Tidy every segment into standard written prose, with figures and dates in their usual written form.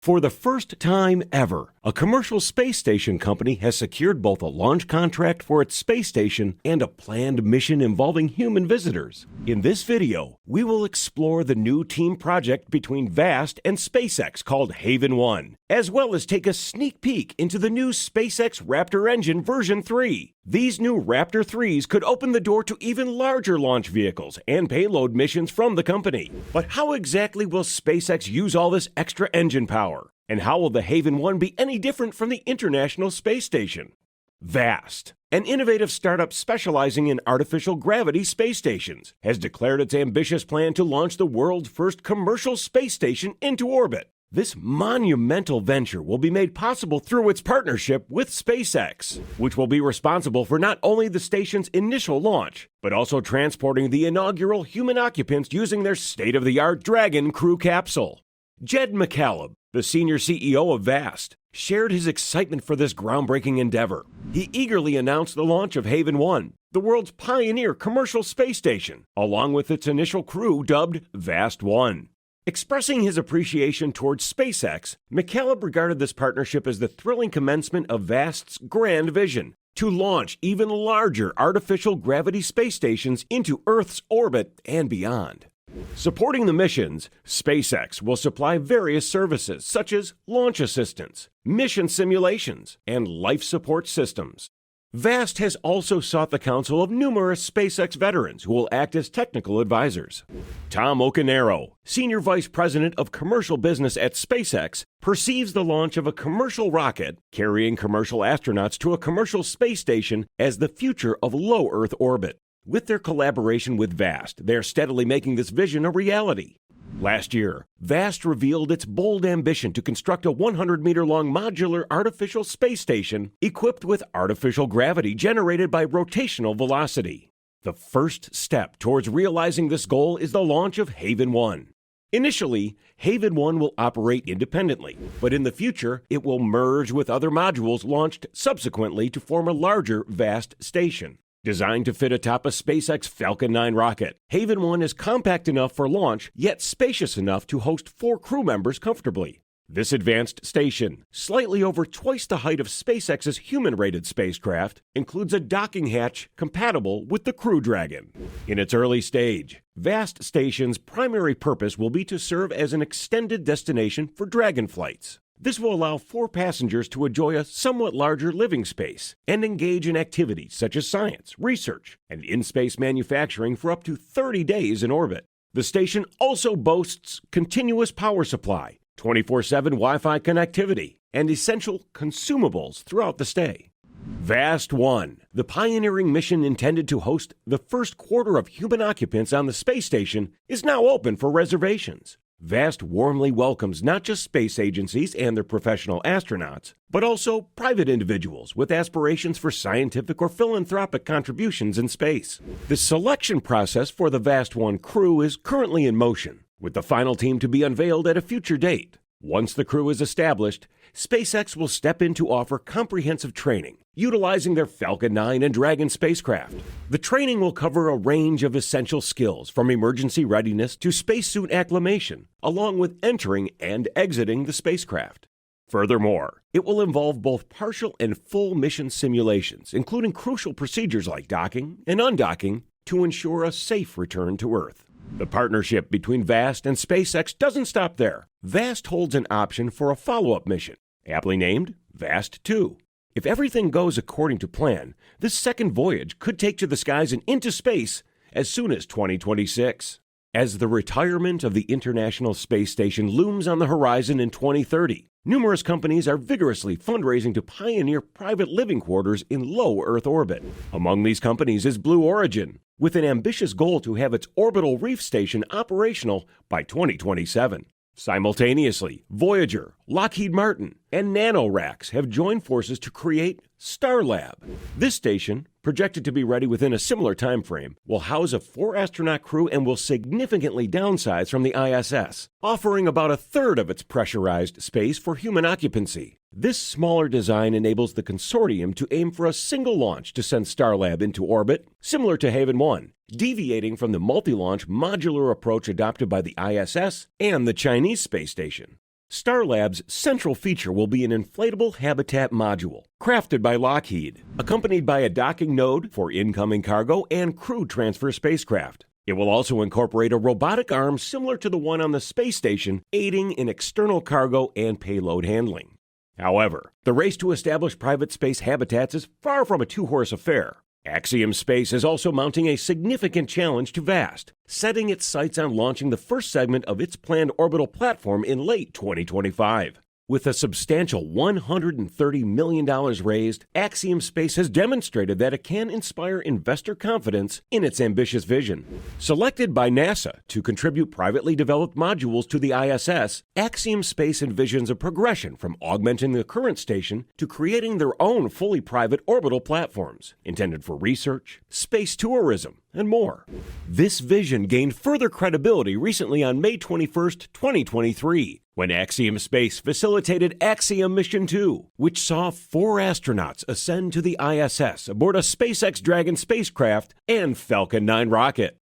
For the first time ever, a commercial space station company has secured both a launch contract for its space station and a planned mission involving human visitors. In this video, we will explore the new team project between Vast and SpaceX called Haven 1, as well as take a sneak peek into the new SpaceX Raptor engine version 3. These new Raptor 3s could open the door to even larger launch vehicles and payload missions from the company. But how exactly will SpaceX use all this extra engine power? And how will the Haven 1 be any different from the International Space Station? Vast, an innovative startup specializing in artificial gravity space stations, has declared its ambitious plan to launch the world's first commercial space station into orbit. This monumental venture will be made possible through its partnership with SpaceX, which will be responsible for not only the station's initial launch, but also transporting the inaugural human occupants using their state-of-the-art Dragon crew capsule. Jed McCaleb, the senior CEO of Vast, shared his excitement for this groundbreaking endeavor. He eagerly announced the launch of Haven 1, the world's pioneer commercial space station, along with its initial crew dubbed Vast 1. Expressing his appreciation towards SpaceX, McCaleb regarded this partnership as the thrilling commencement of Vast's grand vision to launch even larger artificial gravity space stations into Earth's orbit and beyond. Supporting the missions, SpaceX will supply various services such as launch assistance, mission simulations, and life support systems. Vast has also sought the counsel of numerous SpaceX veterans who will act as technical advisors. Tom Ocanero, Senior Vice President of Commercial Business at SpaceX, perceives the launch of a commercial rocket carrying commercial astronauts to a commercial space station as the future of low Earth orbit. With their collaboration with Vast, they are steadily making this vision a reality. Last year, Vast revealed its bold ambition to construct a 100-meter-long modular artificial space station equipped with artificial gravity generated by rotational velocity. The first step towards realizing this goal is the launch of Haven 1. Initially, Haven 1 will operate independently, but in the future, it will merge with other modules launched subsequently to form a larger Vast station. Designed to fit atop a SpaceX Falcon 9 rocket, Haven 1 is compact enough for launch, yet spacious enough to host 4 crew members comfortably. This advanced station, slightly over twice the height of SpaceX's human-rated spacecraft, includes a docking hatch compatible with the Crew Dragon. In its early stage, Vast Station's primary purpose will be to serve as an extended destination for Dragon flights. This will allow 4 passengers to enjoy a somewhat larger living space and engage in activities such as science, research, and in-space manufacturing for up to 30 days in orbit. The station also boasts continuous power supply, 24/7 Wi-Fi connectivity, and essential consumables throughout the stay. Vast 1, the pioneering mission intended to host the first quarter of human occupants on the space station, is now open for reservations. Vast warmly welcomes not just space agencies and their professional astronauts, but also private individuals with aspirations for scientific or philanthropic contributions in space. The selection process for the Vast 1 crew is currently in motion, with the final team to be unveiled at a future date. Once the crew is established, SpaceX will step in to offer comprehensive training, utilizing their Falcon 9 and Dragon spacecraft. The training will cover a range of essential skills from emergency readiness to spacesuit acclimation, along with entering and exiting the spacecraft. Furthermore, it will involve both partial and full mission simulations, including crucial procedures like docking and undocking to ensure a safe return to Earth. The partnership between Vast and SpaceX doesn't stop there. Vast holds an option for a follow-up mission, aptly named Vast 2. If everything goes according to plan, this second voyage could take to the skies and into space as soon as 2026. As the retirement of the International Space Station looms on the horizon in 2030, numerous companies are vigorously fundraising to pioneer private living quarters in low Earth orbit. Among these companies is Blue Origin, with an ambitious goal to have its orbital reef station operational by 2027. Simultaneously, Voyager, Lockheed Martin, and NanoRacks have joined forces to create Starlab. This station, projected to be ready within a similar time frame, will house a 4-astronaut crew and will significantly downsize from the ISS, offering about a third of its pressurized space for human occupancy. This smaller design enables the consortium to aim for a single launch to send Starlab into orbit, similar to Haven 1, deviating from the multi-launch modular approach adopted by the ISS and the Chinese space station. Starlab's central feature will be an inflatable habitat module, crafted by Lockheed, accompanied by a docking node for incoming cargo and crew transfer spacecraft. It will also incorporate a robotic arm similar to the one on the space station, aiding in external cargo and payload handling. However, the race to establish private space habitats is far from a two-horse affair. Axiom Space is also mounting a significant challenge to Vast, setting its sights on launching the first segment of its planned orbital platform in late 2025. With a substantial $130 million raised, Axiom Space has demonstrated that it can inspire investor confidence in its ambitious vision. Selected by NASA to contribute privately developed modules to the ISS, Axiom Space envisions a progression from augmenting the current station to creating their own fully private orbital platforms, intended for research, space tourism, and more. This vision gained further credibility recently on May 21, 2023, when Axiom Space facilitated Axiom Mission 2, which saw 4 astronauts ascend to the ISS aboard a SpaceX Dragon spacecraft and Falcon 9 rocket.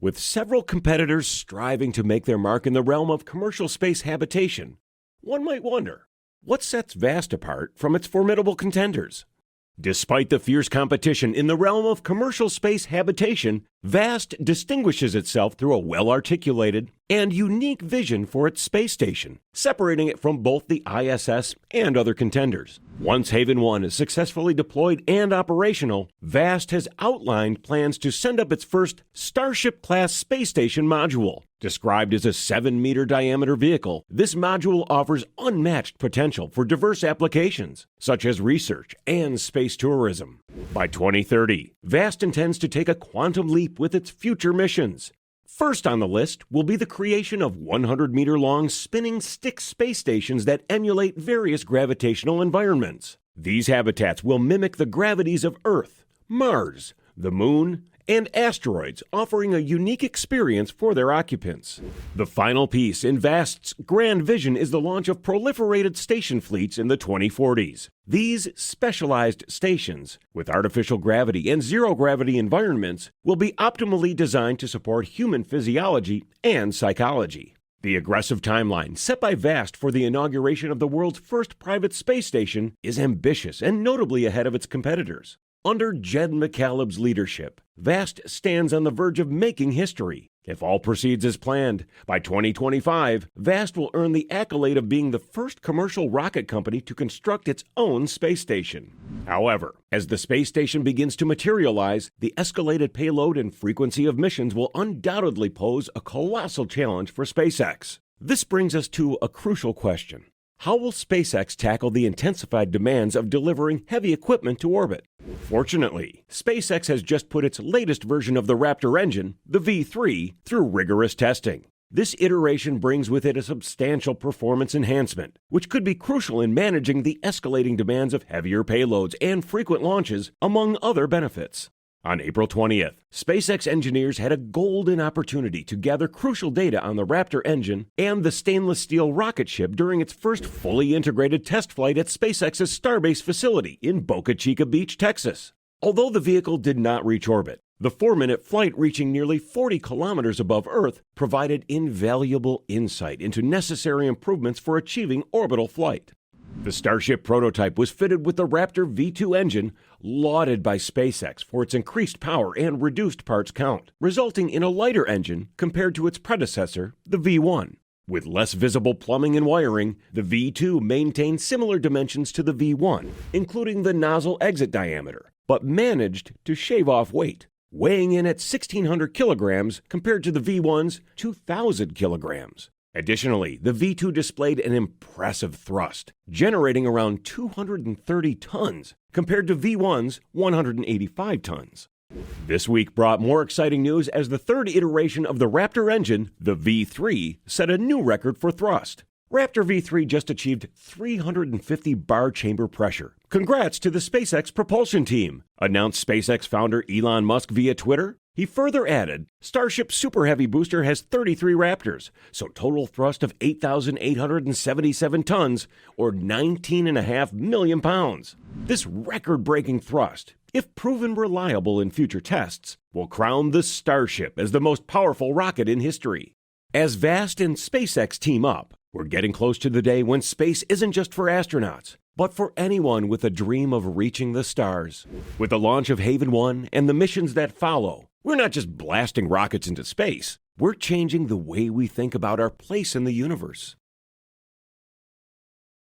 With several competitors striving to make their mark in the realm of commercial space habitation, one might wonder, what sets Vast apart from its formidable contenders? Despite the fierce competition in the realm of commercial space habitation, Vast distinguishes itself through a well-articulated and unique vision for its space station, separating it from both the ISS and other contenders. Once Haven 1 is successfully deployed and operational, Vast has outlined plans to send up its first Starship-class space station module. Described as a 7-meter diameter vehicle, this module offers unmatched potential for diverse applications, such as research and space tourism. By 2030, Vast intends to take a quantum leap with its future missions. First on the list will be the creation of 100-meter-long spinning stick space stations that emulate various gravitational environments. These habitats will mimic the gravities of Earth, Mars, the Moon, and asteroids, offering a unique experience for their occupants. The final piece in Vast's grand vision is the launch of proliferated station fleets in the 2040s. These specialized stations, with artificial gravity and zero-gravity environments, will be optimally designed to support human physiology and psychology. The aggressive timeline set by Vast for the inauguration of the world's first private space station is ambitious and notably ahead of its competitors. Under Jed McCaleb's leadership, Vast stands on the verge of making history. If all proceeds as planned, by 2025, Vast will earn the accolade of being the first commercial rocket company to construct its own space station. However, as the space station begins to materialize, the escalated payload and frequency of missions will undoubtedly pose a colossal challenge for SpaceX. This brings us to a crucial question. How will SpaceX tackle the intensified demands of delivering heavy equipment to orbit? Fortunately, SpaceX has just put its latest version of the Raptor engine, the V3, through rigorous testing. This iteration brings with it a substantial performance enhancement, which could be crucial in managing the escalating demands of heavier payloads and frequent launches, among other benefits. On April 20th, SpaceX engineers had a golden opportunity to gather crucial data on the Raptor engine and the stainless steel rocket ship during its first fully integrated test flight at SpaceX's Starbase facility in Boca Chica Beach, Texas. Although the vehicle did not reach orbit, the 4-minute flight reaching nearly 40 kilometers above Earth provided invaluable insight into necessary improvements for achieving orbital flight. The Starship prototype was fitted with the Raptor V2 engine, lauded by SpaceX for its increased power and reduced parts count, resulting in a lighter engine compared to its predecessor, the V1. With less visible plumbing and wiring, the V2 maintained similar dimensions to the V1, including the nozzle exit diameter, but managed to shave off weight, weighing in at 1,600 kilograms compared to the V1's 2,000 kilograms. Additionally, the V2 displayed an impressive thrust, generating around 230 tons compared to V1's 185 tons. This week brought more exciting news as the third iteration of the Raptor engine, the V3, set a new record for thrust. Raptor V3 just achieved 350 bar chamber pressure. Congrats to the SpaceX propulsion team, announced SpaceX founder Elon Musk via Twitter. He further added, Starship Super Heavy booster has 33 Raptors, so total thrust of 8,877 tons, or 19.5 million pounds. This record-breaking thrust, if proven reliable in future tests, will crown the Starship as the most powerful rocket in history. As Vast and SpaceX team up, We're getting close to the day when space isn't just for astronauts, but for anyone with a dream of reaching the stars. With the launch of Haven 1 and the missions that follow, we're not just blasting rockets into space. We're changing the way we think about our place in the universe.